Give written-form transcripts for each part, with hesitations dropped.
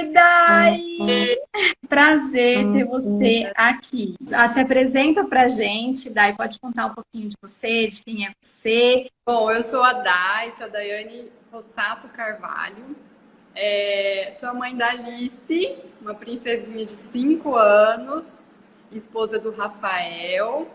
Oi, Dai! Prazer ter você aqui. Se apresenta pra gente, Dai, pode contar um pouquinho de você, de quem é você. Bom, eu sou a Dai, sou a Daiane Rossato Carvalho. Sou a mãe da Alice, uma princesinha de 5 anos, esposa do Rafael.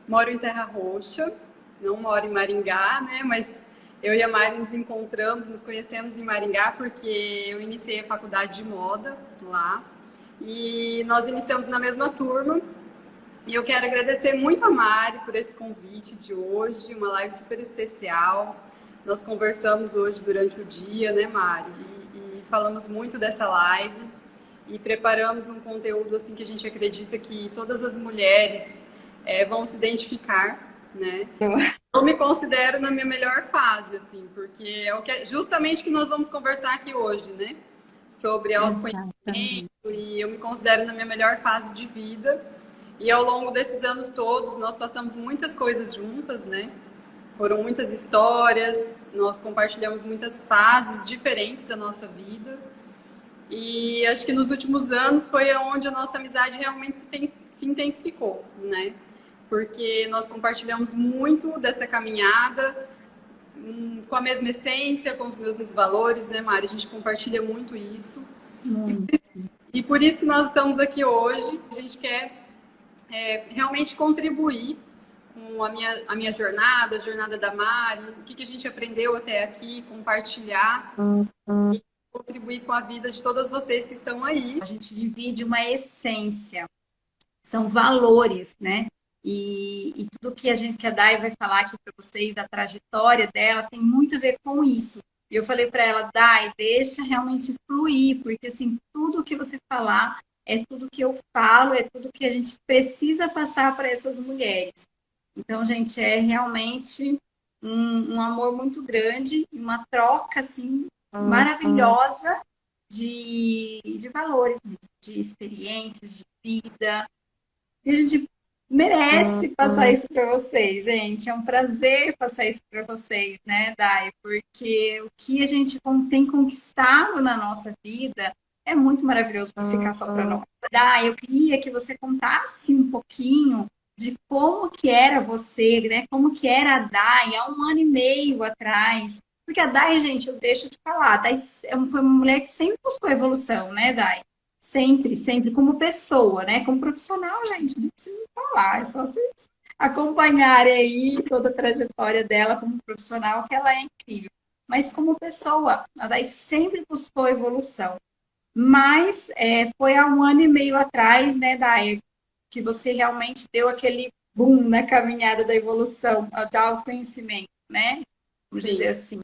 Moro em Terra Roxa, não moro em Maringá, né? Mas eu e a Mari nos encontramos, nos conhecemos em Maringá porque eu iniciei a faculdade de moda lá. E nós iniciamos na mesma turma. E eu quero agradecer muito a Mari por esse convite de hoje, uma live super especial. Nós conversamos hoje durante o dia, né, Mari? E falamos muito dessa live e preparamos um conteúdo assim que a gente acredita que todas as mulheres vão se identificar, né? Eu me considero na minha melhor fase, assim, porque é o que justamente o que nós vamos conversar aqui hoje, né? Sobre autoconhecimento Exatamente. e eu me considero na minha melhor fase de vida. E ao longo desses anos todos, nós passamos muitas coisas juntas, né? Foram muitas histórias, nós compartilhamos muitas fases diferentes da nossa vida. E acho que nos últimos anos foi onde a nossa amizade realmente se intensificou, né? Porque nós compartilhamos muito dessa caminhada, com a mesma essência, com os mesmos valores, né, Mari? A gente compartilha muito isso. Muito. E por isso que nós estamos aqui hoje. A gente quer realmente contribuir com a minha jornada, a jornada da Mari, o que a gente aprendeu até aqui, compartilhar e contribuir com a vida de todas vocês que estão aí. A gente divide uma essência, são valores, né? E tudo que a Dai vai falar aqui para vocês, a trajetória dela, tem muito a ver com isso. E eu falei para ela, Dai, deixa realmente fluir, porque assim, tudo que você falar é tudo que eu falo, é tudo que a gente precisa passar para essas mulheres. Então, gente, é realmente um amor muito grande, uma troca assim maravilhosa de valores, mesmo, de experiências, de vida. E a gente merece passar isso para vocês, gente. É um prazer passar isso para vocês, né, Dai? Porque o que a gente tem conquistado na nossa vida é muito maravilhoso para ficar só para nós. Dai, eu queria que você contasse um pouquinho de como que era você, né? Como que era a Dai há 1 ano e meio atrás. Porque a Dai, gente, eu deixo de falar, a Dai foi uma mulher que sempre buscou evolução, né, Dai? Sempre, sempre, como pessoa, né? Como profissional, gente, não preciso falar, é só vocês acompanharem aí toda a trajetória dela como profissional, que ela é incrível. Mas como pessoa, a Dai sempre buscou evolução. Mas foi há 1 ano e meio atrás, né, Dai, que você realmente deu aquele boom na caminhada da evolução, do autoconhecimento, né? Vamos dizer Sim. assim.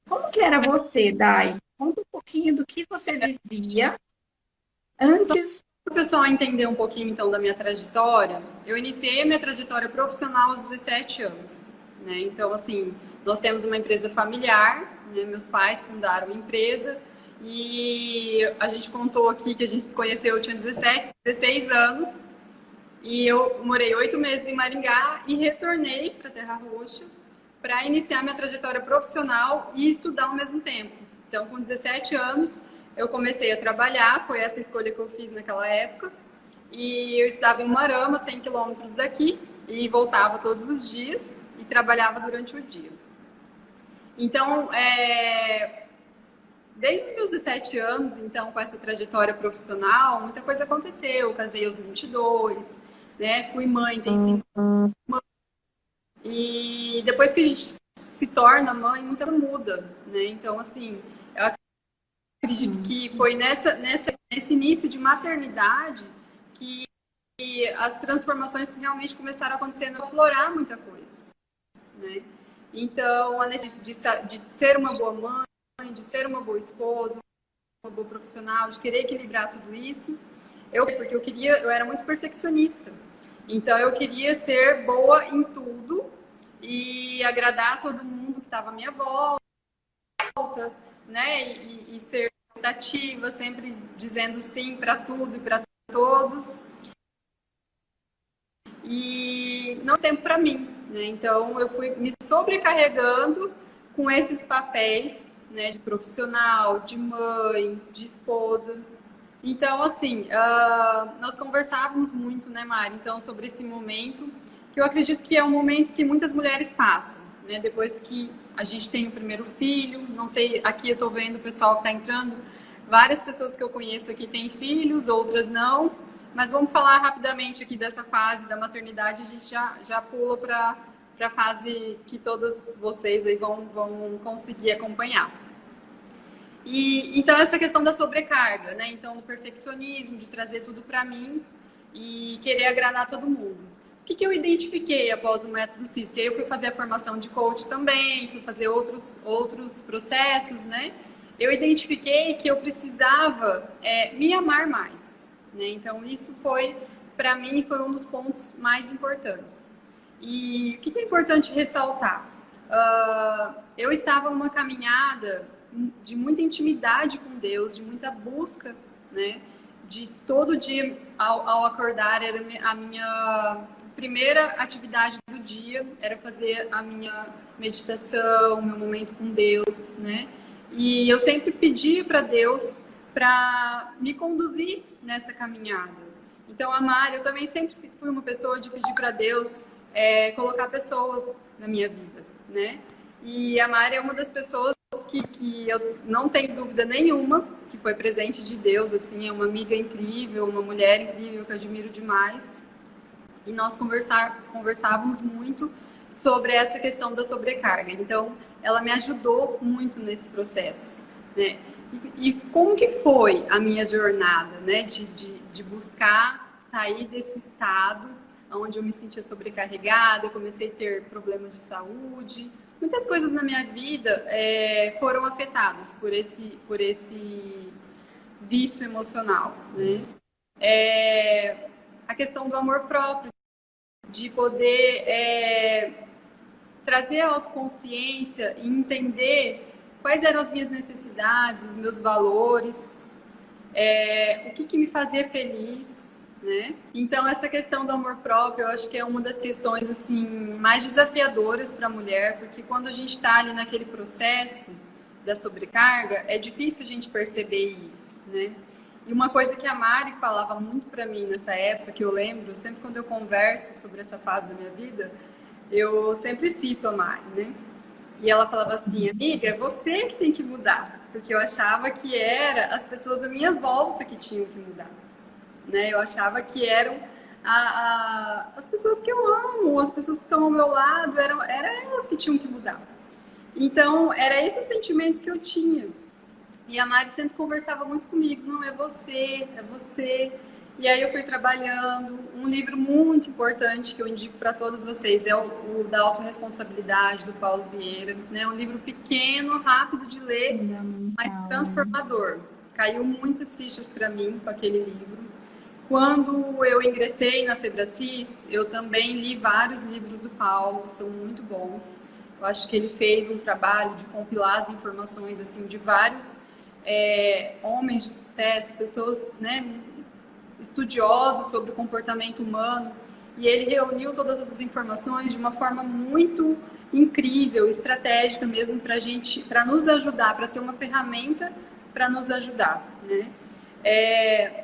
Como que era você, Dai? Conta um pouquinho do que você vivia Só antes. para o pessoal entender um pouquinho então da minha trajetória, eu iniciei a minha trajetória profissional aos 17 anos, né? Então, assim, nós temos uma empresa familiar, né? Meus pais fundaram uma empresa e a gente contou aqui que a gente se conheceu, eu tinha 17, 16 anos e eu morei 8 meses em Maringá e retornei para Terra Roxa para iniciar minha trajetória profissional e estudar ao mesmo tempo. Então, com 17 anos, eu comecei a trabalhar, foi essa escolha que eu fiz naquela época. E eu estava em Umarama, 100 quilômetros daqui, e voltava todos os dias e trabalhava durante o dia. Então, desde os meus 17 anos, então, com essa trajetória profissional, muita coisa aconteceu. Eu casei aos 22, né? Fui mãe, tem 5 anos. E depois que a gente se torna mãe, muita coisa muda, né? Então, assim, eu acredito que foi nesse início de maternidade que as transformações realmente começaram a acontecer, a aflorar muita coisa, né? Então, a necessidade de ser uma boa mãe, de ser uma boa esposa, uma boa profissional, de querer equilibrar tudo isso, porque eu era muito perfeccionista. Então, eu queria ser boa em tudo e agradar todo mundo que estava à minha volta, né? E ser ativa, sempre dizendo sim para tudo e para todos. E não tem tempo para mim, né? Então eu fui me sobrecarregando com esses papéis né, de profissional, de mãe, de esposa. Então, assim, nós conversávamos muito, né, Mari, então, sobre esse momento, que eu acredito que é um momento que muitas mulheres passam, né, depois que a gente tem o primeiro filho. Não sei, aqui eu estou vendo o pessoal que está entrando, várias pessoas que eu conheço aqui têm filhos, outras não, mas vamos falar rapidamente aqui dessa fase da maternidade, a gente já pula para a fase que todas vocês aí vão conseguir acompanhar. E então essa questão da sobrecarga, né? Então o perfeccionismo, de trazer tudo para mim e querer agradar todo mundo. O que eu identifiquei após o método CISC? Eu fui fazer a formação de coach também, fui fazer outros processos, né? Eu identifiquei que eu precisava me amar mais, né? Então isso foi, para mim, foi um dos pontos mais importantes. E o que é importante ressaltar? Eu estava numa caminhada de muita intimidade com Deus, de muita busca, né? De todo dia, ao acordar, era a minha primeira atividade do dia, era fazer a minha meditação, meu momento com Deus, né? E eu sempre pedia para Deus para me conduzir nessa caminhada. Então, a Mari, eu também sempre fui uma pessoa de pedir para Deus colocar pessoas na minha vida, né? E a Mari é uma das pessoas que eu não tenho dúvida nenhuma que foi presente de Deus, assim, é uma amiga incrível, uma mulher incrível que eu admiro demais. E nós conversávamos muito sobre essa questão da sobrecarga. Então, ela me ajudou muito nesse processo, né? E como que foi a minha jornada, né? De buscar sair desse estado onde eu me sentia sobrecarregada, eu comecei a ter problemas de saúde. Muitas coisas na minha vida foram afetadas por esse vício emocional, né? A questão do amor próprio, de poder trazer a autoconsciência e entender quais eram as minhas necessidades, os meus valores, o que me fazia feliz, né? Então, essa questão do amor próprio, eu acho que é uma das questões assim mais desafiadoras para a mulher, porque quando a gente está ali naquele processo da sobrecarga, é difícil a gente perceber isso, né? E uma coisa que a Mari falava muito para mim nessa época, que eu lembro, sempre quando eu converso sobre essa fase da minha vida, eu sempre cito a Mari, né? E ela falava assim, amiga, é você que tem que mudar, porque eu achava que era as pessoas à minha volta que tinham que mudar, né? Eu achava que eram as pessoas que eu amo, as pessoas que estão ao meu lado, eram elas que tinham que mudar. Então, era esse sentimento que eu tinha. E a Mari sempre conversava muito comigo, não, é você, é você. E aí eu fui trabalhando. Um livro muito importante que eu indico para todos vocês é o da Autorresponsabilidade, do Paulo Vieira. Né? Um livro pequeno, rápido de ler, mas transformador. Caiu muitas fichas para mim com aquele livro. Quando eu ingressei na Febracis, eu também li vários livros do Paulo, são muito bons. Eu acho que ele fez um trabalho de compilar as informações assim de vários homens de sucesso, pessoas, né, estudiosos sobre o comportamento humano, e ele reuniu todas essas informações de uma forma muito incrível, estratégica mesmo para gente, para nos ajudar, para ser uma ferramenta para nos ajudar, né?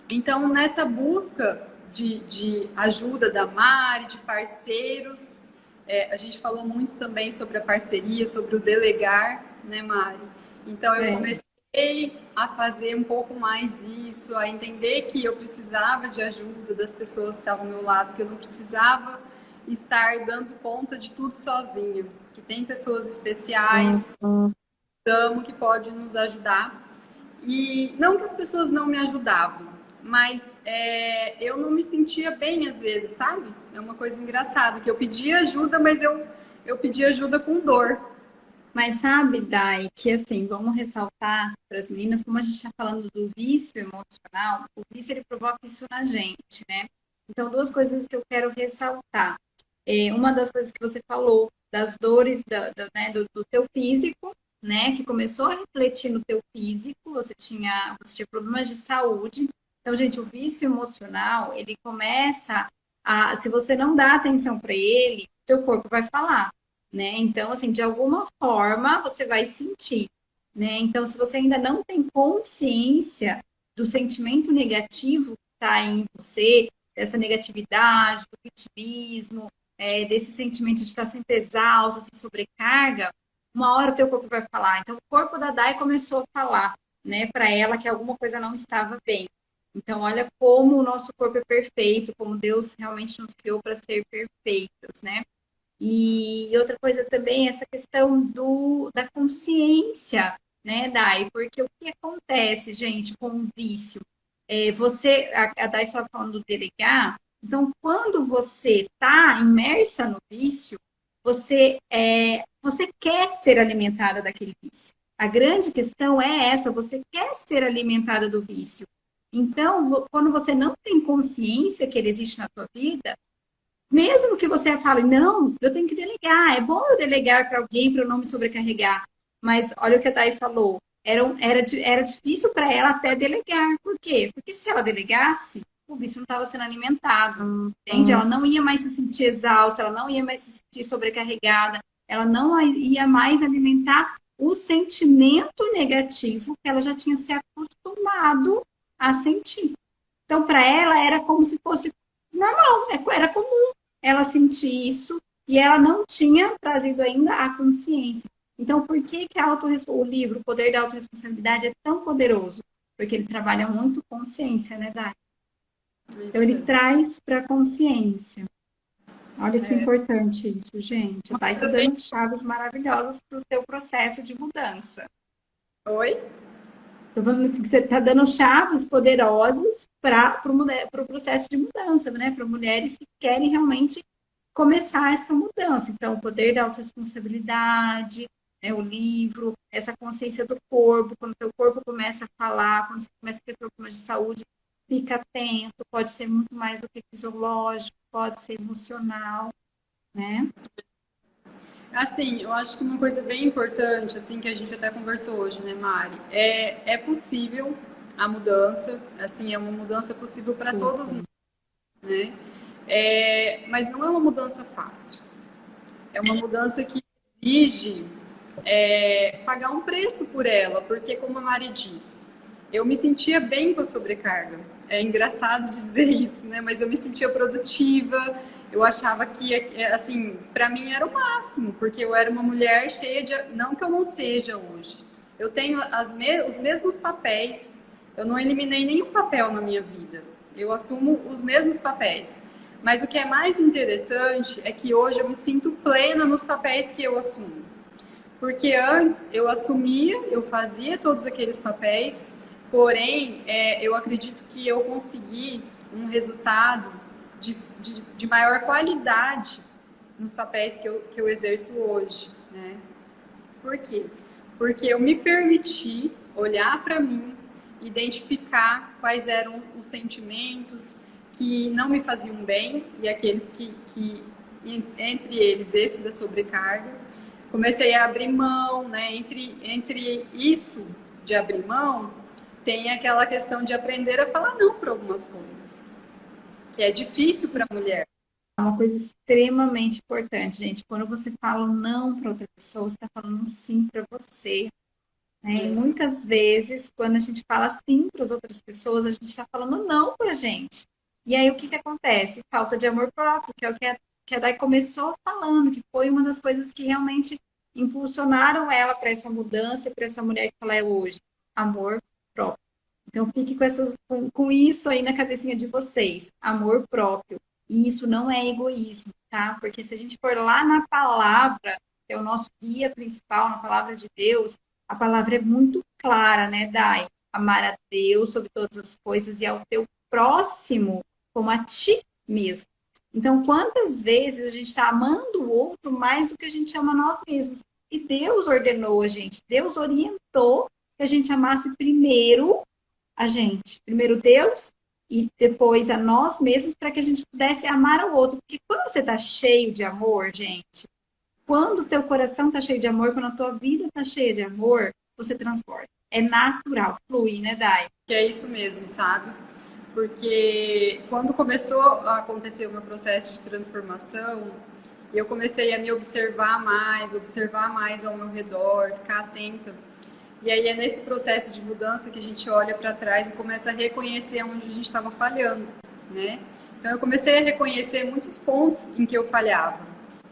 Então, nessa busca de ajuda da Mari, de parceiros, a gente falou muito também sobre a parceria, sobre o delegar, né, Mari? Então, eu comecei a fazer um pouco mais isso, a entender que eu precisava de ajuda das pessoas que estavam ao meu lado, que eu não precisava estar dando conta de tudo sozinha, que tem pessoas especiais, que pode nos ajudar. E não que as pessoas não me ajudavam, mas eu não me sentia bem às vezes, sabe? É uma coisa engraçada, que eu pedia ajuda, mas eu pedia ajuda com dor. Mas sabe, Dai, que assim, vamos ressaltar para as meninas, como a gente está falando do vício emocional, o vício ele provoca isso na gente, né? Então, duas coisas que eu quero ressaltar. Uma das coisas que você falou, das dores né, do teu físico, né? Que começou a refletir no teu físico, você tinha problemas de saúde. Então, gente, o vício emocional, ele começa se você não dá atenção para ele, teu corpo vai falar. Né? Então, assim, de alguma forma você vai sentir. né? Então, se você ainda não tem consciência do sentimento negativo que está em você, dessa negatividade, do vitimismo, desse sentimento de estar sempre exausta, essa sobrecarga, uma hora o teu corpo vai falar. Então, o corpo da Dai começou a falar, né, para ela que alguma coisa não estava bem. Então, olha como o nosso corpo é perfeito, como Deus realmente nos criou para ser perfeitos, né? E outra coisa também, essa questão da consciência, né, Dai? Porque o que acontece, gente, com o vício? A Dai estava falando do delegar, então, quando você está imersa no vício, você quer ser alimentada daquele vício. A grande questão é essa, você quer ser alimentada do vício. Então, quando você não tem consciência que ele existe na sua vida, mesmo que você fale, não, eu tenho que delegar, é bom eu delegar para alguém para eu não me sobrecarregar. Mas olha o que a Thay falou, era difícil para ela até delegar. Por quê? Porque se ela delegasse, o vício não estava sendo alimentado, entende? Ela não ia mais se sentir exausta, ela não ia mais se sentir sobrecarregada, ela não ia mais alimentar o sentimento negativo que ela já tinha se acostumado a sentir. Então, para ela, era como se fosse normal, era comum ela sentir isso e ela não tinha trazido ainda a consciência. Então, por que o livro, O Poder da Autoresponsabilidade, é tão poderoso? Porque ele trabalha muito consciência, né, Dai? Então, ele traz para a consciência. Olha que importante isso, gente. A Dai está dando chaves maravilhosas para o teu processo de mudança. Oi? Estou falando assim, que você está dando chaves poderosas para o processo de mudança, né? Para mulheres que querem realmente começar essa mudança. Então, o poder da autorresponsabilidade, né, o livro, essa consciência do corpo, quando o teu corpo começa a falar, quando você começa a ter problemas de saúde, fica atento, pode ser muito mais do que fisiológico, pode ser emocional, né? Assim, eu acho que uma coisa bem importante, assim, que a gente até conversou hoje, né, Mari? É possível a mudança, assim, é uma mudança possível para todos nós, né? Mas não é uma mudança fácil. É uma mudança que exige pagar um preço por ela, porque, como a Mari diz, eu me sentia bem com a sobrecarga. É engraçado dizer isso, né? Mas eu me sentia produtiva, eu achava que, assim, para mim era o máximo, porque eu era uma mulher cheia de. Não que eu não seja hoje. Eu tenho os mesmos papéis, eu não eliminei nenhum papel na minha vida. Eu assumo os mesmos papéis. Mas o que é mais interessante é que hoje eu me sinto plena nos papéis que eu assumo. Porque antes eu assumia, eu fazia todos aqueles papéis, porém eu acredito que eu consegui um resultado de maior qualidade nos papéis que eu exerço hoje, né? Por quê? Porque eu me permiti olhar para mim, identificar quais eram os sentimentos que não me faziam bem e aqueles que entre eles, esse da sobrecarga. Comecei a abrir mão, né? Entre isso de abrir mão, tem aquela questão de aprender a falar não para algumas coisas, que é difícil para a mulher. É uma coisa extremamente importante, gente. Quando você fala um não para outra pessoa, você está falando um sim para você. Né? E muitas vezes, quando a gente fala sim para as outras pessoas, a gente está falando não para a gente. E aí, o que acontece? Falta de amor próprio, que é o que a Dai começou falando, que foi uma das coisas que realmente impulsionaram ela para essa mudança, para essa mulher que ela é hoje. Amor próprio. Então, fique com isso aí na cabecinha de vocês. Amor próprio. E isso não é egoísmo, tá? Porque se a gente for lá na palavra, que é o nosso guia principal, na palavra de Deus, a palavra é muito clara, né, Dai? Amar a Deus sobre todas as coisas e ao teu próximo como a ti mesmo. Então, quantas vezes a gente está amando o outro mais do que a gente ama nós mesmos? E Deus ordenou a gente, Deus orientou que a gente amasse primeiro a gente. Primeiro Deus e depois a nós mesmos para que a gente pudesse amar ao outro. Porque quando você está cheio de amor, gente, quando o teu coração está cheio de amor, quando a tua vida está cheia de amor, você transborda. É natural, flui, né, Dai? Que é isso mesmo, sabe? Porque quando começou a acontecer o meu processo de transformação, eu comecei a me observar mais ao meu redor, ficar atenta. E aí é nesse processo de mudança que a gente olha para trás e começa a reconhecer onde a gente estava falhando, né? Então eu comecei a reconhecer muitos pontos em que eu falhava,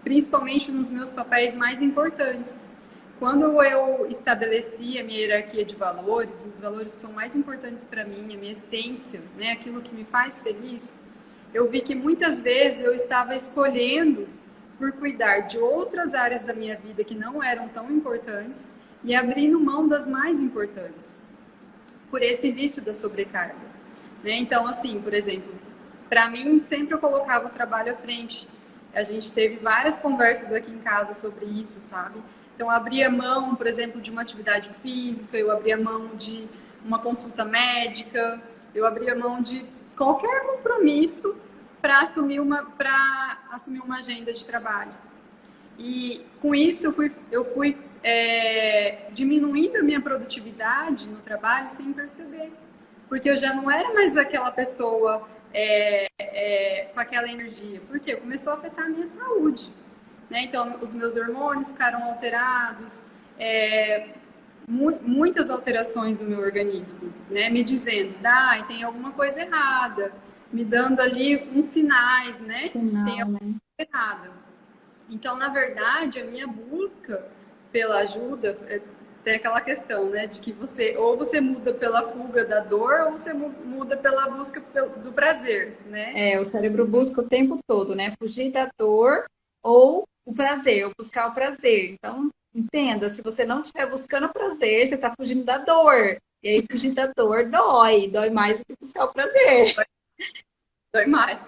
principalmente nos meus papéis mais importantes. Quando eu estabeleci a minha hierarquia de valores, os valores que são mais importantes para mim, a minha essência, né, aquilo que me faz feliz, eu vi que muitas vezes eu estava escolhendo por cuidar de outras áreas da minha vida que não eram tão importantes e abrindo mão das mais importantes, por esse vício da sobrecarga, né? Então, assim, por exemplo, para mim, sempre eu colocava o trabalho à frente. A gente teve várias conversas aqui em casa sobre isso, sabe? Então, eu abria mão, por exemplo, de uma atividade física, eu abria mão de uma consulta médica, eu abria mão de qualquer compromisso para assumir uma agenda de trabalho. E com isso eu fui diminuindo a minha produtividade no trabalho sem perceber. Porque eu já não era mais aquela pessoa com aquela energia. Porque começou a afetar a minha saúde. Né? Então, os meus hormônios ficaram alterados, muitas alterações no meu organismo, né? Me dizendo, tem alguma coisa errada, me dando ali uns sinais, né? Sinal, tem alguma coisa errada. Então, na verdade, a minha busca pela ajuda tem aquela questão, né, de que você muda pela fuga da dor ou você muda pela busca do prazer, né? O cérebro busca o tempo todo, né? Fugir da dor ou o prazer, ou buscar o prazer. Então, entenda, se você não estiver buscando o prazer, você está fugindo da dor. E aí, fugir da dor dói mais do que buscar o prazer. Dói mais.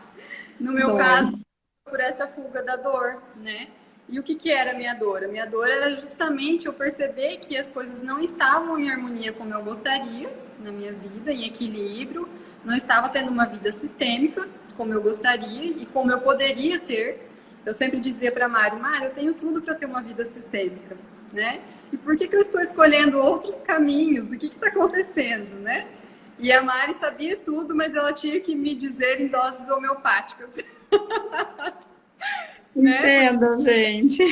No meu Dói. caso, por essa fuga da dor, né? E o que era a minha dor? A minha dor era justamente eu perceber que as coisas não estavam em harmonia como eu gostaria na minha vida, em equilíbrio, não estava tendo uma vida sistêmica como eu gostaria e como eu poderia ter. Eu sempre dizia para Mário, eu tenho tudo para ter uma vida sistêmica, né? E por que eu estou escolhendo outros caminhos? O que está acontecendo, né? E a Mari sabia tudo, mas ela tinha que me dizer em doses homeopáticas. Entendam, gente.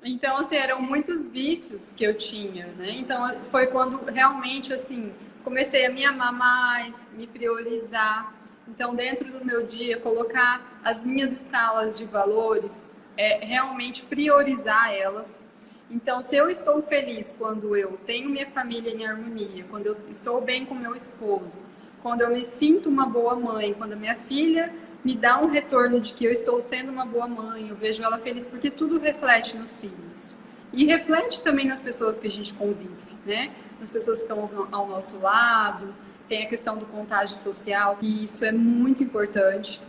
Então, assim, eram muitos vícios que eu tinha, né? Então, foi quando realmente, assim, comecei a me amar mais, me priorizar. Então, dentro do meu dia, colocar as minhas escalas de valores, realmente priorizar elas. Então, se eu estou feliz quando eu tenho minha família em harmonia, quando eu estou bem com meu esposo, quando eu me sinto uma boa mãe, quando a minha filha me dá um retorno de que eu estou sendo uma boa mãe, eu vejo ela feliz, porque tudo reflete nos filhos. E reflete também nas pessoas que a gente convive, né? Nas pessoas que estão ao nosso lado, tem a questão do contágio social, e isso é muito importante.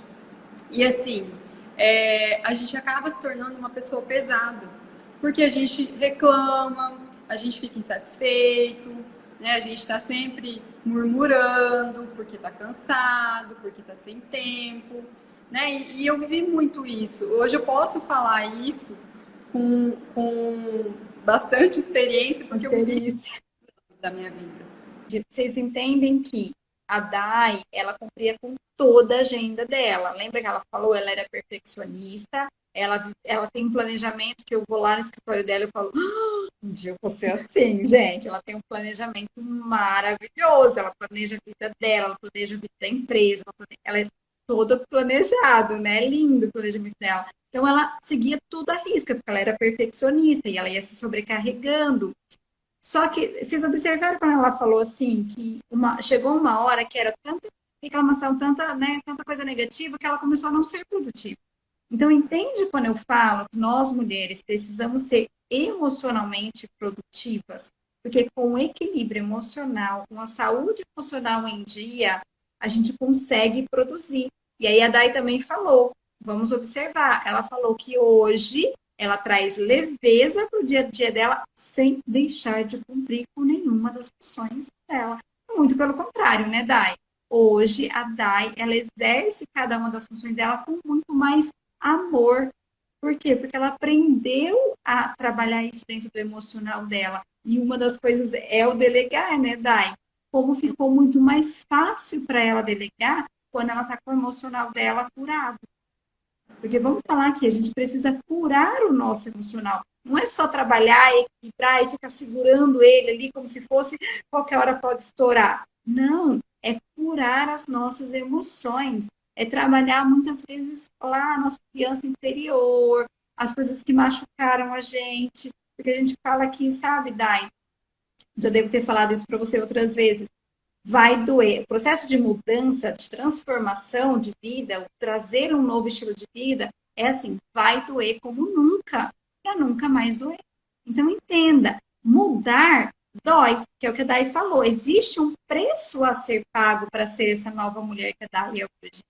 E assim, a gente acaba se tornando uma pessoa pesada, porque a gente reclama, a gente fica insatisfeito, né? A gente está sempre murmurando porque está cansado, porque está sem tempo, né? E eu vivi muito isso. Hoje eu posso falar isso com bastante experiência, porque eu vivi isso da minha vida. Vocês entendem que a Dai, ela cumpria com toda a agenda dela. Lembra que ela falou, ela era perfeccionista, ela tem um planejamento que eu vou lá no escritório dela e eu falo, um dia eu vou ser assim, gente. Ela tem um planejamento maravilhoso, ela planeja a vida dela, ela planeja a vida da empresa, ela é todo planejado, né? Lindo o planejamento dela. Então, ela seguia tudo à risca, porque ela era perfeccionista e ela ia se sobrecarregando. Só que vocês observaram quando ela falou assim, que chegou uma hora que era tanta reclamação, tanta coisa negativa, que ela começou a não ser produtiva. Então, entende quando eu falo que nós, mulheres, precisamos ser emocionalmente produtivas? Porque com o equilíbrio emocional, com a saúde emocional em dia, a gente consegue produzir. E aí a Dai também falou, vamos observar, ela falou que hoje ela traz leveza para o dia a dia dela sem deixar de cumprir com nenhuma das funções dela. Muito pelo contrário, né, Dai? Hoje, a Dai, ela exerce cada uma das funções dela com muito mais amor. Por quê? Porque ela aprendeu a trabalhar isso dentro do emocional dela. E uma das coisas é o delegar, né, Dai? Como ficou muito mais fácil para ela delegar quando ela está com o emocional dela curado. Porque vamos falar que a gente precisa curar o nosso emocional. Não é só trabalhar, equilibrar e ficar segurando ele ali como se fosse qualquer hora pode estourar. Não, é curar as nossas emoções, é trabalhar muitas vezes lá a nossa criança interior, as coisas que machucaram a gente, porque a gente fala que, sabe, Dai, já devo ter falado isso para você outras vezes, vai doer. O processo de mudança, de transformação de vida, o trazer um novo estilo de vida, é assim, vai doer como nunca, para nunca mais doer. Então, entenda, mudar dói, que é o que a Dai falou. Existe um preço a ser pago para ser essa nova mulher que a Dai é hoje.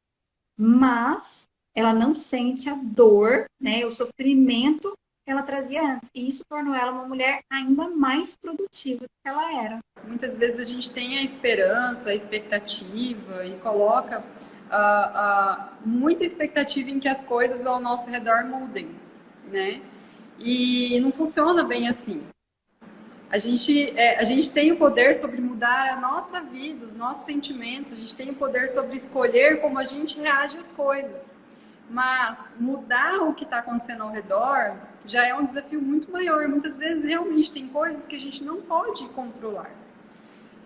Mas ela não sente a dor, né, o sofrimento que ela trazia antes. E isso tornou ela uma mulher ainda mais produtiva do que ela era. Muitas vezes a gente tem a esperança, a expectativa e coloca muita expectativa em que as coisas ao nosso redor mudem, né? E não funciona bem assim. A gente tem o poder sobre mudar a nossa vida, os nossos sentimentos, a gente tem o poder sobre escolher como a gente reage às coisas. Mas mudar o que está acontecendo ao redor já é um desafio muito maior. Muitas vezes realmente tem coisas que a gente não pode controlar.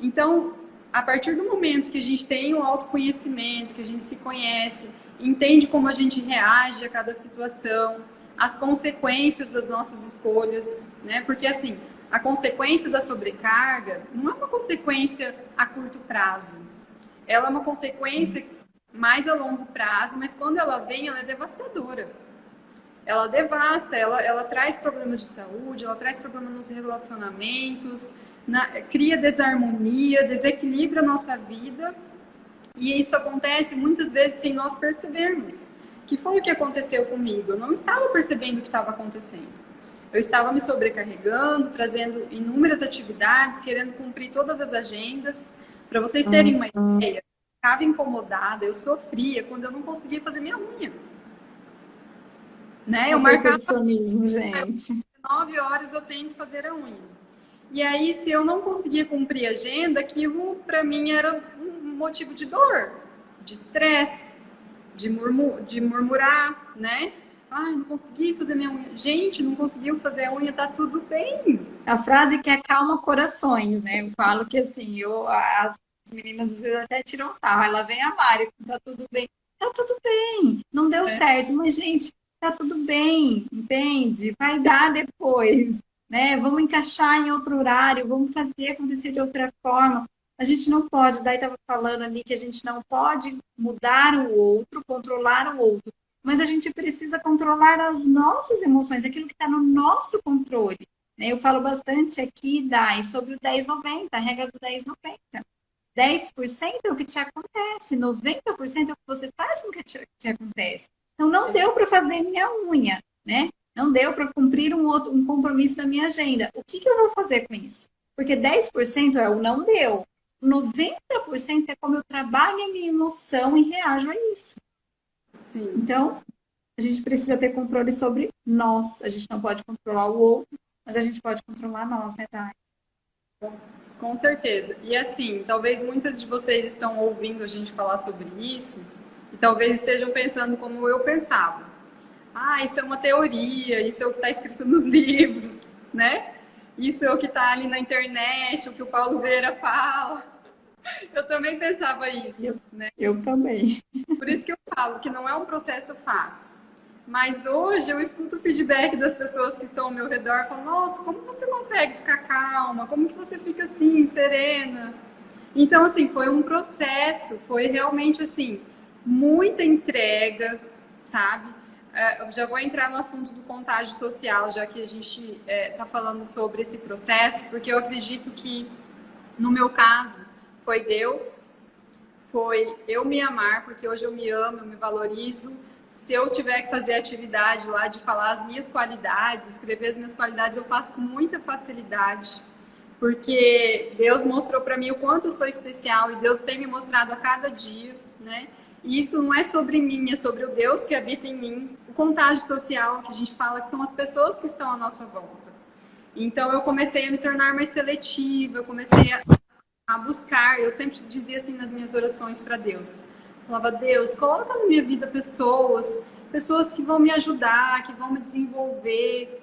Então, a partir do momento que a gente tem o autoconhecimento, que a gente se conhece, entende como a gente reage a cada situação, as consequências das nossas escolhas, né? Porque assim, a consequência da sobrecarga não é uma consequência a curto prazo. Ela é uma consequência mais a longo prazo, mas quando ela vem, ela é devastadora. Ela devasta, ela traz problemas de saúde, ela traz problemas nos relacionamentos, cria desarmonia, desequilibra a nossa vida. E isso acontece muitas vezes sem nós percebermos. Que foi o que aconteceu comigo? Eu não estava percebendo o que estava acontecendo. Eu estava me sobrecarregando, trazendo inúmeras atividades, querendo cumprir todas as agendas. Para vocês terem uma ideia, eu ficava incomodada, eu sofria quando eu não conseguia fazer minha unha. Né? Eu marcava gente. 9 horas eu tenho que fazer a unha. E aí, se eu não conseguia cumprir a agenda, aquilo para mim era um motivo de dor, de estresse, de murmurar, né? Ai, não consegui fazer minha unha. Gente, não conseguiu fazer a unha, tá tudo bem. A frase que acalma corações, né? Eu falo que assim, as meninas às vezes até tiram sarro. Aí lá vem a Mari, tá tudo bem. Tá tudo bem, não deu certo, mas gente, tá tudo bem, entende? Vai dar depois, né? Vamos encaixar em outro horário, vamos fazer acontecer de outra forma. A gente não pode, daí estava falando ali que a gente não pode mudar o outro, controlar o outro, mas a gente precisa controlar as nossas emoções, aquilo que está no nosso controle. Né? Eu falo bastante aqui, Dai, sobre o 10-90, a regra do 10-90. 10% é o que te acontece, 90% é o que você faz com o que te acontece. Então, não deu para fazer minha unha, né? Não deu para cumprir um compromisso da minha agenda. O que eu vou fazer com isso? Porque 10% é o não deu. 90% é como eu trabalho a minha emoção e reajo a isso. Sim. Então, a gente precisa ter controle sobre nós. A gente não pode controlar o outro, mas a gente pode controlar nós, né, Dai? Com certeza. E assim, talvez muitas de vocês estão ouvindo a gente falar sobre isso e talvez estejam pensando como eu pensava. Ah, isso é uma teoria, isso é o que está escrito nos livros, né? Isso é o que está ali na internet, o que o Paulo Vieira fala. Eu também pensava isso, né? Eu também. Por isso que eu falo que não é um processo fácil. Mas hoje eu escuto o feedback das pessoas que estão ao meu redor, falam, nossa, como você consegue ficar calma? Como que você fica assim, serena? Então, assim, foi um processo, foi realmente, assim, muita entrega, sabe? Eu já vou entrar no assunto do contágio social, já que a gente está falando sobre esse processo, porque eu acredito que, no meu caso, foi Deus, foi eu me amar, porque hoje eu me amo, eu me valorizo. Se eu tiver que fazer atividade lá de falar as minhas qualidades, escrever as minhas qualidades, eu faço com muita facilidade, porque Deus mostrou para mim o quanto eu sou especial e Deus tem me mostrado a cada dia, né? E isso não é sobre mim, é sobre o Deus que habita em mim. O contágio social, que a gente fala que são as pessoas que estão à nossa volta. Então eu comecei a me tornar mais seletiva, eu comecei a buscar, eu sempre dizia assim nas minhas orações para Deus, falava, Deus, coloca na minha vida pessoas que vão me ajudar, que vão me desenvolver,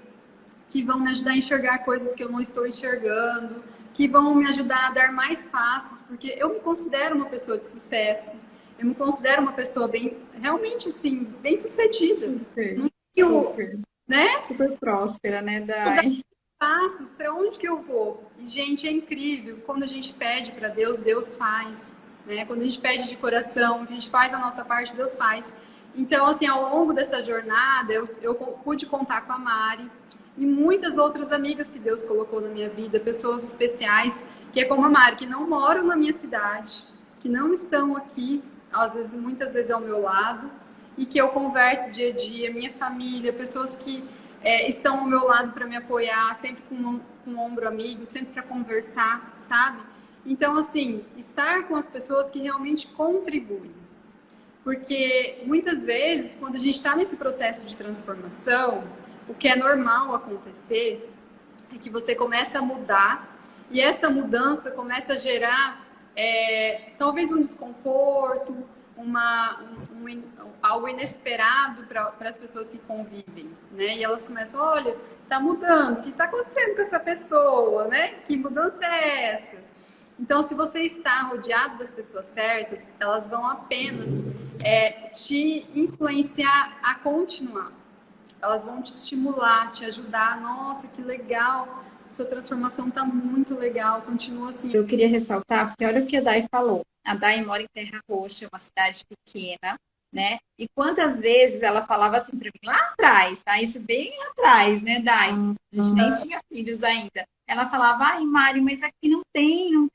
que vão me ajudar a enxergar coisas que eu não estou enxergando, que vão me ajudar a dar mais passos, porque eu me considero uma pessoa de sucesso, eu me considero uma pessoa bem, realmente assim, bem sucedida. Super, Não tenho, super, né? super próspera, né, Vou dar Dai? passos para onde que eu vou. E, gente, é incrível. Quando a gente pede para Deus, Deus faz. Né? Quando a gente pede de coração, a gente faz a nossa parte, Deus faz. Então, assim, ao longo dessa jornada, eu pude contar com a Mari e muitas outras amigas que Deus colocou na minha vida, pessoas especiais, que é como a Mari, que não moram na minha cidade, que não estão aqui, às vezes, muitas vezes ao meu lado, e que eu converso dia a dia, minha família, pessoas que estão ao meu lado para me apoiar, sempre com um ombro amigo, sempre para conversar, sabe? Então, assim, estar com as pessoas que realmente contribuem. Porque muitas vezes, quando a gente está nesse processo de transformação, o que é normal acontecer é que você começa a mudar e essa mudança começa a gerar talvez um desconforto, algo inesperado para as pessoas que convivem, né? E elas começam, olha, tá mudando, o que está acontecendo com essa pessoa, né? Que mudança é essa? Então, se você está rodeado das pessoas certas, elas vão apenas te influenciar a continuar. Elas vão te estimular, te ajudar. Nossa, que legal! Sua transformação está muito legal. Continua assim. Eu queria ressaltar, porque olha o que a Dai falou. A Dai mora em Terra Roxa, uma cidade pequena, né? E quantas vezes ela falava assim para mim, lá atrás, tá? Isso bem lá atrás, né, Dai? A gente nem tinha filhos ainda. Ela falava, ai, Mari, mas aqui não tenho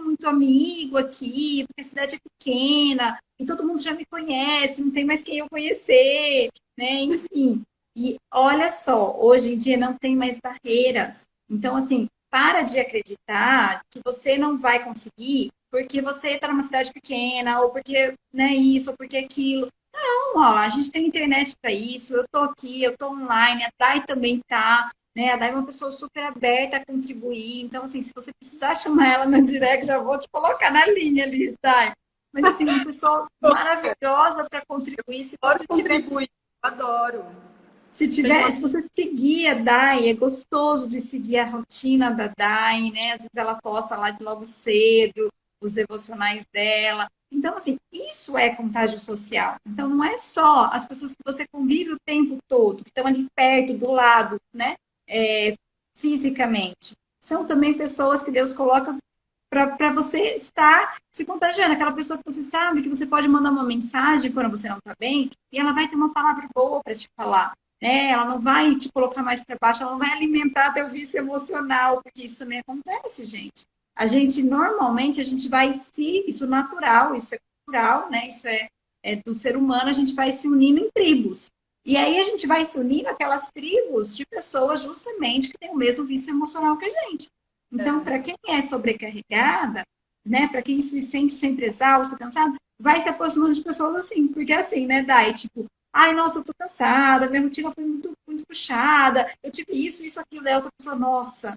muito amigo aqui, porque a cidade é pequena, e todo mundo já me conhece, não tem mais quem eu conhecer, né? Enfim. E olha só, hoje em dia não tem mais barreiras. Então, assim, para de acreditar que você não vai conseguir porque você está numa cidade pequena, ou porque né, isso, ou porque aquilo. Não, ó, a gente tem internet para isso, eu estou aqui, eu estou online, a Dai também está, né? A Dai é uma pessoa super aberta a contribuir. Então, assim, se você precisar chamar ela no direct, já vou te colocar na linha ali, Dai. Mas, assim, uma pessoa maravilhosa para contribuir. Se Adoro você tivesse. contribuir, adoro. Se você seguir a Dai, é gostoso de seguir a rotina da Dai, né? Às vezes ela posta lá de logo cedo os devocionais dela. Então, assim, isso é contágio social. Então, não é só as pessoas que você convive o tempo todo, que estão ali perto, do lado, né? Fisicamente. São também pessoas que Deus coloca para você estar se contagiando. Aquela pessoa que você sabe que você pode mandar uma mensagem quando você não está bem e ela vai ter uma palavra boa para te falar. Né? Ela não vai te colocar mais para baixo, ela não vai alimentar teu vício emocional, porque isso também acontece, gente. A gente, normalmente, a gente vai se... Isso é natural, isso é cultural, né? Isso é do ser humano, a gente vai se unindo em tribos. E aí a gente vai se unindo aquelas tribos de pessoas justamente que têm o mesmo vício emocional que a gente. Então, para quem é sobrecarregada, né, para quem se sente sempre exausta, cansada, vai se aproximando de pessoas assim, porque é assim, né, Dai? Tipo, ai, nossa, eu tô cansada, minha rotina foi muito, muito puxada, eu tive isso, aquilo, e a outra pessoa, nossa,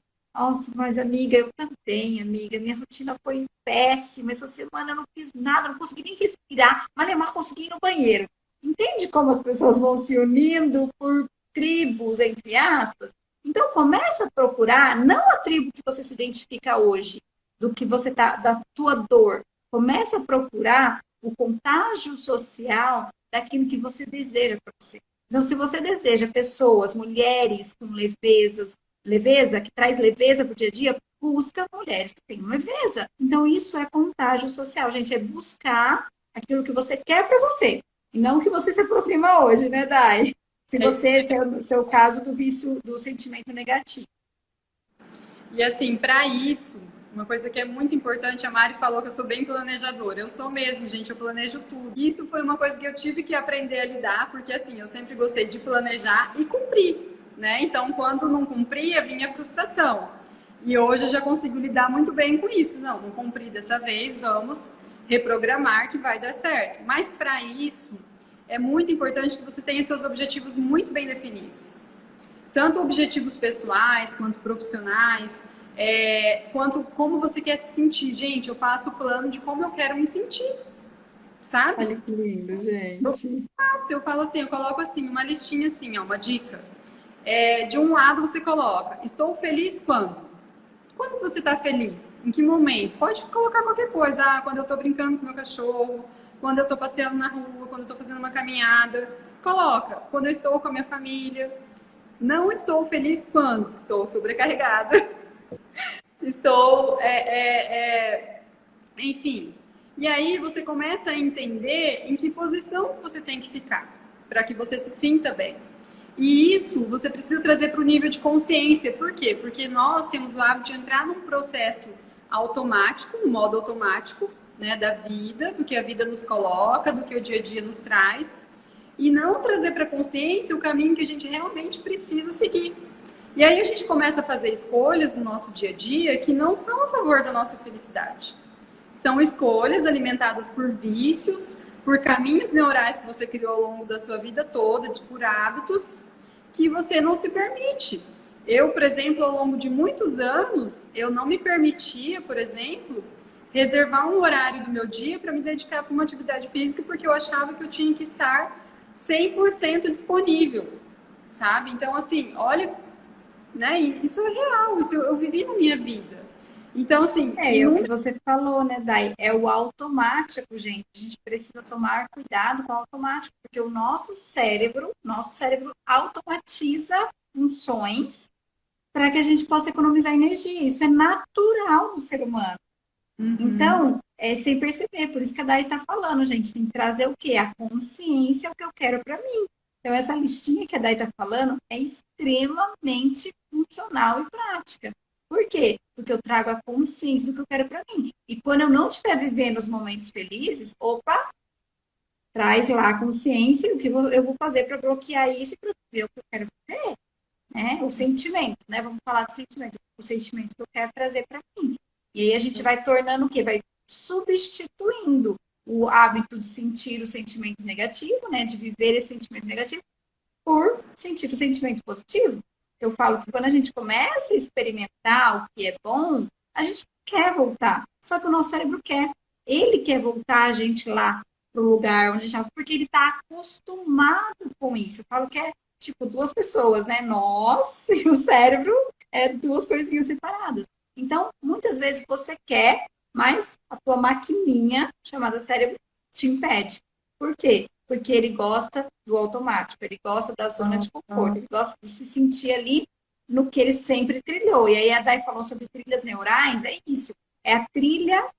mas amiga, eu também, amiga, minha rotina foi péssima, essa semana eu não fiz nada, não consegui nem respirar, mas mal consegui ir no banheiro. Entende como as pessoas vão se unindo por tribos, entre aspas? Então, começa a procurar, não a tribo que você se identifica hoje, do que você tá, da tua dor. Começa a procurar o contágio social daquilo que você deseja para você. Então, se você deseja pessoas, mulheres com leveza, que traz leveza para o dia a dia, busca mulheres que tenham leveza. Então, isso é contágio social, gente, é buscar aquilo que você quer para você, e não que você se aproxima hoje, né, Dai? Se você, seu caso do vício, do sentimento negativo. E assim, para isso, uma coisa que é muito importante, a Mari falou que eu sou bem planejadora. Eu sou mesmo, gente, eu planejo tudo. Isso foi uma coisa que eu tive que aprender a lidar, porque assim, eu sempre gostei de planejar e cumprir, né? Então, quando não cumpria, vinha a frustração. E hoje eu já consigo lidar muito bem com isso. Não cumpri dessa vez, vamos reprogramar que vai dar certo. Mas para isso, é muito importante que você tenha seus objetivos muito bem definidos. Tanto objetivos pessoais, quanto profissionais, quanto como você quer se sentir. Gente, eu faço o plano de como eu quero me sentir, sabe? Olha que lindo, gente. Eu falo assim, eu coloco assim, uma listinha assim, ó, uma dica. De um lado você coloca, estou feliz quando? Quando você está feliz? Em que momento? Pode colocar qualquer coisa. Ah, quando eu estou brincando com meu cachorro, quando eu estou passeando na rua, quando eu estou fazendo uma caminhada. Coloca. Quando eu estou com a minha família. Não estou feliz quando? Estou sobrecarregada. Estou... Enfim. E aí você começa a entender em que posição você tem que ficar para que você se sinta bem. E isso você precisa trazer para o nível de consciência. Por quê? Porque nós temos o hábito de entrar num processo automático, no modo automático, né, da vida, do que a vida nos coloca, do que o dia a dia nos traz, e não trazer para a consciência o caminho que a gente realmente precisa seguir. E aí a gente começa a fazer escolhas no nosso dia a dia que não são a favor da nossa felicidade. São escolhas alimentadas por vícios, por caminhos neurais que você criou ao longo da sua vida toda, por hábitos que você não se permite. Eu, por exemplo, ao longo de muitos anos, eu não me permitia, por exemplo, reservar um horário do meu dia para me dedicar para uma atividade física, porque eu achava que eu tinha que estar 100% disponível, sabe? Então, assim, olha, né? Isso é real, isso eu vivi na minha vida. Então, assim, É o que você falou, né, Dai? É o automático, gente. A gente precisa tomar cuidado com o automático, porque o nosso cérebro automatiza funções para que a gente possa economizar energia. Isso é natural do ser humano. Então, é sem perceber. Por isso que a Dai está falando, gente. Tem que trazer o quê? A consciência, o que eu quero para mim. Então, essa listinha que a Dai está falando é extremamente funcional e prática. Por quê? Porque eu trago a consciência do que eu quero para mim. E quando eu não estiver vivendo os momentos felizes, opa, traz lá a consciência, o que eu vou fazer para bloquear isso e para ver o que eu quero viver, né? O sentimento, né? Vamos falar do sentimento, o sentimento que eu quero trazer para mim. E aí a gente vai tornando o quê? Vai substituindo o hábito de sentir o sentimento negativo, né? De viver esse sentimento negativo, por sentir o sentimento positivo. Eu falo que quando a gente começa a experimentar o que é bom, a gente quer voltar. Só que o nosso cérebro quer. Ele quer voltar a gente lá para o lugar onde já, porque ele está acostumado com isso. Eu falo que é tipo duas pessoas, né? Nós e o cérebro é duas coisinhas separadas. Então, muitas vezes você quer, mas a tua maquininha chamada cérebro te impede. Por quê? Porque ele gosta do automático, ele gosta da zona de conforto, ele gosta de se sentir ali no que ele sempre trilhou. E aí a Dai falou sobre trilhas neurais, é isso. É a trilha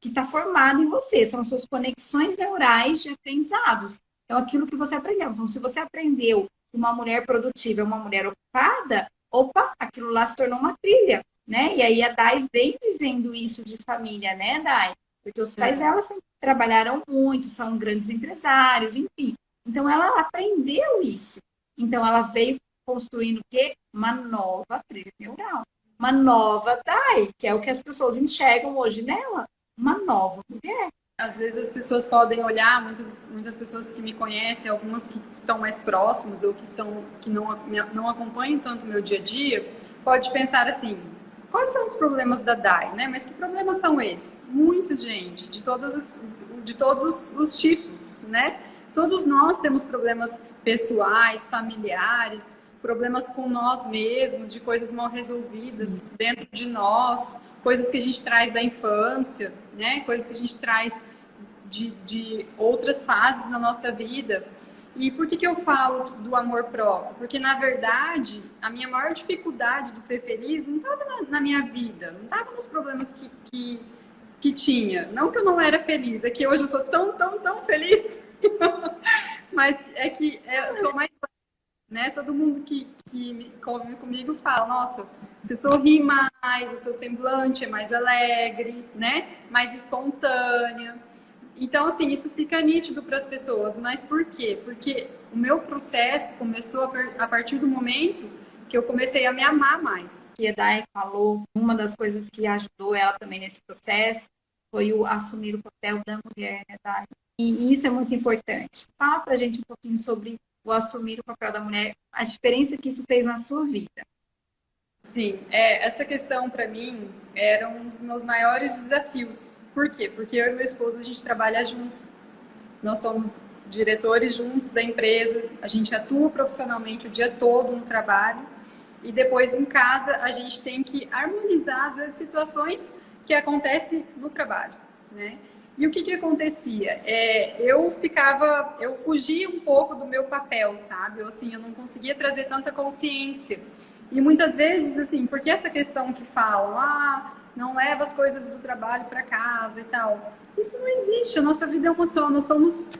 que está formada em você, são as suas conexões neurais de aprendizados. Então, aquilo que você aprendeu. Então, se você aprendeu que uma mulher produtiva é uma mulher ocupada, opa, aquilo lá se tornou uma trilha, né? E aí a Dai vem vivendo isso de família, né, Dai? Porque os pais dela sempre trabalharam muito, são grandes empresários, enfim. Então, ela aprendeu isso. Então, ela veio construindo o quê? Uma nova trilha neural. Uma nova Dai, que é o que as pessoas enxergam hoje nela. Uma nova mulher. Às vezes as pessoas podem olhar, muitas pessoas que me conhecem, algumas que estão mais próximas ou que não acompanham tanto o meu dia a dia, pode pensar assim, quais são os problemas da Dai, né? Mas que problemas são esses? Muitos, gente, de todos os tipos, né? Todos nós temos problemas pessoais, familiares, problemas com nós mesmos, de coisas mal resolvidas dentro de nós, coisas que a gente traz da infância, né? Coisas que a gente traz de outras fases na nossa vida. E por que eu falo do amor próprio? Porque, na verdade, a minha maior dificuldade de ser feliz não estava na minha vida, não estava nos problemas que tinha. Não que eu não era feliz, é que hoje eu sou tão feliz. Mas é que eu sou mais, né? Todo mundo que convive comigo fala, nossa, você sorri mais, o seu semblante é mais alegre, né? Mais espontânea. Então, assim, isso fica nítido para as pessoas. Mas por quê? Porque o meu processo começou a partir do momento que eu comecei a me amar mais. Que a Dai falou, uma das coisas que ajudou ela também nesse processo foi o assumir o papel da mulher, né, Dai? E isso é muito importante. Fala pra gente um pouquinho sobre o assumir o papel da mulher, a diferença que isso fez na sua vida. Sim, essa questão para mim era um dos meus maiores desafios. Por quê? Porque eu e meu esposo a gente trabalha junto. Nós somos diretores juntos da empresa, a gente atua profissionalmente o dia todo no trabalho, e depois em casa a gente tem que harmonizar, às vezes, situações que acontecem no trabalho, né? E o que que acontecia? Eu fugia um pouco do meu papel, sabe? Eu não conseguia trazer tanta consciência. E muitas vezes, assim, porque essa questão que falam, não leva as coisas do trabalho para casa e tal. Isso não existe, a nossa vida é uma só, nós somos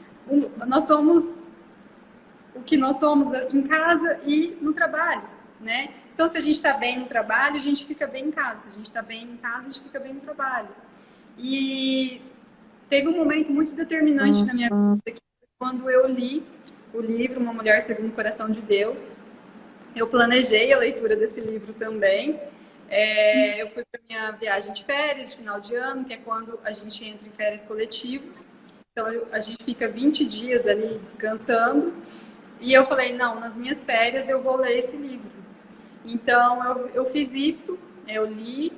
o que nós somos em casa e no trabalho, né? Então, se a gente está bem no trabalho, a gente fica bem em casa. Se a gente está bem em casa, a gente fica bem no trabalho. E teve um momento muito determinante na minha vida, que foi quando eu li o livro Uma Mulher Segundo o Coração de Deus. Eu planejei a leitura desse livro também. Eu fui para minha viagem de férias, de final de ano, que é quando a gente entra em férias coletivas. Então, a gente fica 20 dias ali descansando. E eu falei, não, nas minhas férias eu vou ler esse livro. Então, eu fiz isso, eu li.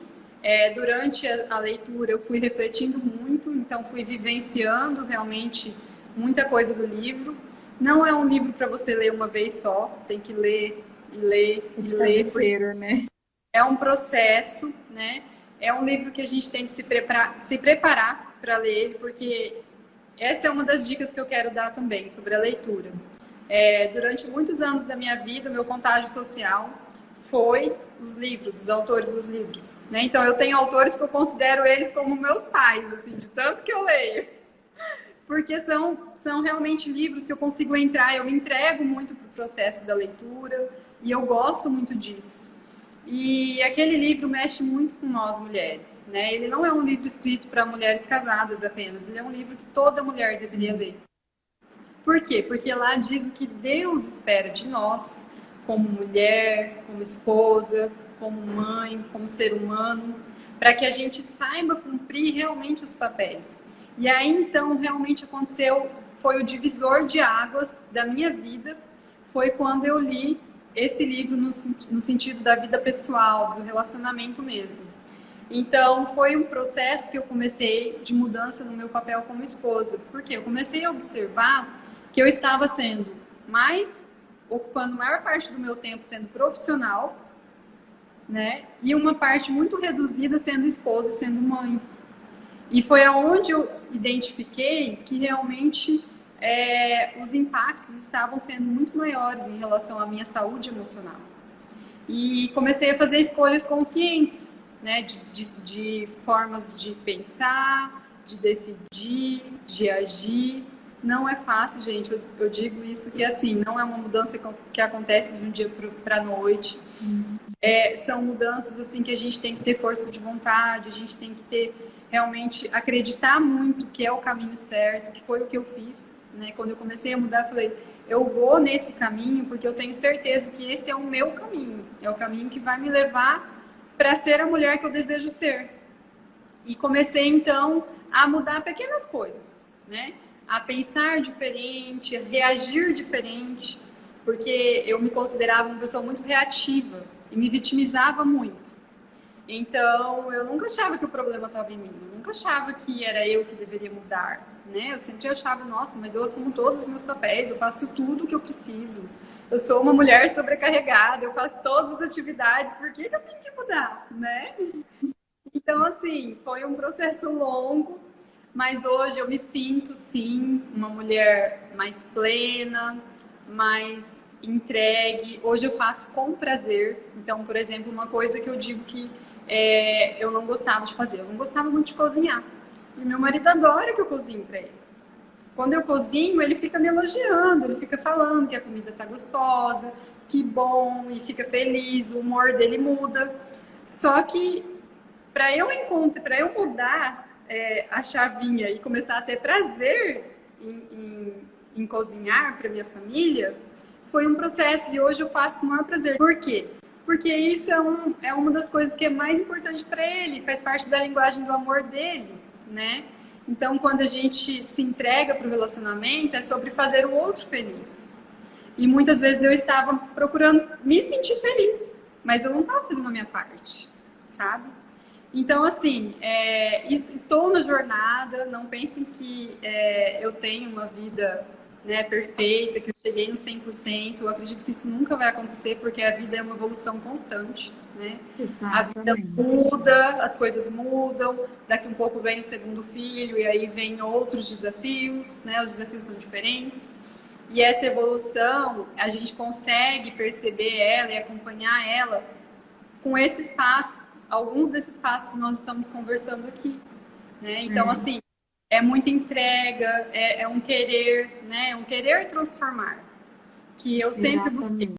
Durante a leitura, eu fui refletindo muito, então fui vivenciando realmente muita coisa do livro. Não é um livro para você ler uma vez só, tem que ler e ler e ler. Né? É um processo, né? É um livro que a gente tem que se preparar para ler ele, porque essa é uma das dicas que eu quero dar também sobre a leitura. Durante muitos anos da minha vida, o meu contágio social foi os livros, os autores dos livros, né? Então, eu tenho autores que eu considero eles como meus pais, assim, de tanto que eu leio. Porque são realmente livros que eu consigo entrar, eu me entrego muito para o processo da leitura e eu gosto muito disso. E aquele livro mexe muito com nós mulheres, né? Ele não é um livro escrito para mulheres casadas apenas, ele é um livro que toda mulher deveria ler. Por quê? Porque lá diz o que Deus espera de nós, como mulher, como esposa, como mãe, como ser humano, para que a gente saiba cumprir realmente os papéis. E aí, então, realmente aconteceu, foi o divisor de águas da minha vida, foi quando eu li esse livro no sentido da vida pessoal, do relacionamento mesmo. Então, foi um processo que eu comecei de mudança no meu papel como esposa, porque eu comecei a observar que eu estava ocupando a maior parte do meu tempo sendo profissional, né? E uma parte muito reduzida sendo esposa, sendo mãe. E foi aonde eu identifiquei que realmente os impactos estavam sendo muito maiores em relação à minha saúde emocional. E comecei a fazer escolhas conscientes, né? De formas de pensar, de decidir, de agir. Não é fácil, gente. Eu digo isso que assim, não é uma mudança que acontece de um dia para a noite. São mudanças assim que a gente tem que ter força de vontade, a gente tem que ter realmente acreditar muito que é o caminho certo, que foi o que eu fiz, né? Quando eu comecei a mudar, eu falei, eu vou nesse caminho porque eu tenho certeza que esse é o meu caminho, é o caminho que vai me levar para ser a mulher que eu desejo ser. E comecei então a mudar pequenas coisas, né? A pensar diferente, a reagir diferente, porque eu me considerava uma pessoa muito reativa e me vitimizava muito. Então, eu nunca achava que o problema estava em mim, eu nunca achava que era eu que deveria mudar, né? Eu sempre achava, nossa, mas eu assumo todos os meus papéis, eu faço tudo o que eu preciso. Eu sou uma mulher sobrecarregada, eu faço todas as atividades, por que eu tenho que mudar, né? Então, assim, foi um processo longo, mas hoje eu me sinto, sim, uma mulher mais plena, mais entregue. Hoje eu faço com prazer. Então, por exemplo, uma coisa que eu digo que eu não gostava de fazer, eu não gostava muito de cozinhar. E meu marido adora que eu cozinhe para ele. Quando eu cozinho, ele fica me elogiando, ele fica falando que a comida tá gostosa, que bom, e fica feliz, o humor dele muda. Só que para eu mudar a chavinha e começar a ter prazer em cozinhar para minha família, foi um processo e hoje eu faço com o maior prazer. Por quê? Porque isso é uma das coisas que é mais importante para ele, faz parte da linguagem do amor dele, né? Então, quando a gente se entrega para o relacionamento, é sobre fazer o outro feliz. E muitas vezes eu estava procurando me sentir feliz, mas eu não estava fazendo a minha parte, sabe? Então, assim, estou na jornada, não pensem que eu tenho uma vida né, perfeita, que eu cheguei no 100%. Eu acredito que isso nunca vai acontecer, porque a vida é uma evolução constante, né? A vida Exatamente. muda, as coisas mudam, daqui um pouco vem o segundo filho, e aí vem outros desafios, né? Os desafios são diferentes. E essa evolução, a gente consegue perceber ela e acompanhar ela com esses passos, alguns desses passos que nós estamos conversando aqui, né? Então, assim, é muita entrega, é um querer, né? Um querer transformar, que eu sempre busquei. Exatamente.